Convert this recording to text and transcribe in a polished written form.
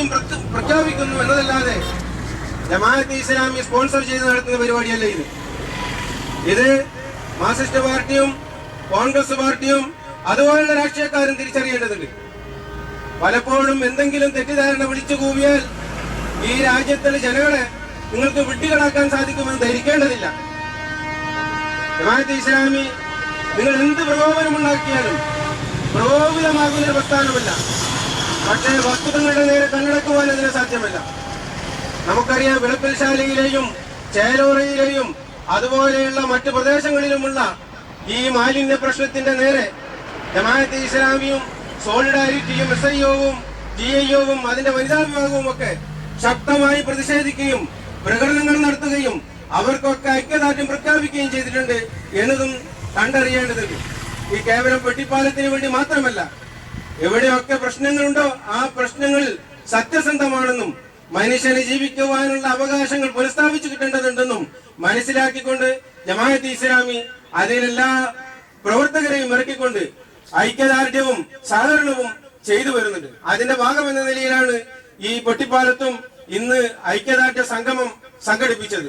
ഐക്യദാർഢ്യം പ്രഖ്യാപിക്കുന്നു എന്നതല്ലാതെ ജമാഅത്തെ ഇസ്ലാമി സ്പോൺസർ ചെയ്ത് നടത്തുന്ന പരിപാടിയല്ല ഇത് മാർക്സിസ്റ്റ് പാർട്ടിയും കോൺഗ്രസ് പാർട്ടിയും അതുപോലുള്ള രാഷ്ട്രീയക്കാരും തിരിച്ചറിയേണ്ടതുണ്ട്. പലപ്പോഴും എന്തെങ്കിലും തെറ്റിദ്ധാരണ വിളിച്ചു കൂവിയാൽ ഈ രാജ്യത്തിലെ ജനങ്ങളെ നിങ്ങൾക്ക് വിട്ടുകളാക്കാൻ സാധിക്കുമെന്ന് ധരിക്കേണ്ടതില്ല. ജമാഅത്തെ ഇസ്ലാമി നിങ്ങൾ എന്ത് പ്രകോപനമുണ്ടാക്കിയാലും പ്രകോപിതമാകുന്നൊരു പ്രസ്ഥാനമല്ല. പക്ഷേ വസ്തുതകളുടെ നേരെ കണ്ണടക്കുവാൻ അതിന് സാധ്യമല്ല. നമുക്കറിയാം, വെളുപ്പിൽശാലയിലെയും ചേലോറയിലെയും അതുപോലെയുള്ള മറ്റു പ്രദേശങ്ങളിലുമുള്ള ഈ മാലിന്യ പ്രശ്നത്തിന്റെ നേരെ ജമാഅത്തെ ഇസ്ലാമിയും സോളിഡാരിറ്റിയും SIO-വും GIO-വും അതിന്റെ വനിതാ വിഭാഗവും ഒക്കെ ശക്തമായി പ്രതിഷേധിക്കുകയും പ്രകടനങ്ങൾ നടത്തുകയും അവർക്കൊക്കെ ഐക്യദാർഢ്യം പ്രഖ്യാപിക്കുകയും ചെയ്തിട്ടുണ്ട് എന്നതും കണ്ടറിയേണ്ടതുണ്ട്. ഈ കേവലം പെട്ടിപ്പാലത്തിന് വേണ്ടി മാത്രമല്ല, എവിടെയൊക്കെ പ്രശ്നങ്ങളുണ്ടോ ആ പ്രശ്നങ്ങൾ സത്യസന്ധമാണെന്നും മനുഷ്യന് ജീവിക്കുവാനുള്ള അവകാശങ്ങൾ പുനഃസ്ഥാപിച്ചു കിട്ടേണ്ടതുണ്ടെന്നും മനസ്സിലാക്കിക്കൊണ്ട് ജമാഅത്തെ ഇസ്ലാമി അതിലെല്ലാ പ്രവർത്തകരെയും ഇറക്കിക്കൊണ്ട് ഐക്യദാർഢ്യവും സഹകരണവും ചെയ്തു വരുന്നുണ്ട്. അതിന്റെ ഭാഗം എന്ന നിലയിലാണ് ഈ പെട്ടിപ്പാലത്തും ഇന്ന് ഐക്യദാർഢ്യ സംഗമം സംഘടിപ്പിച്ചത്.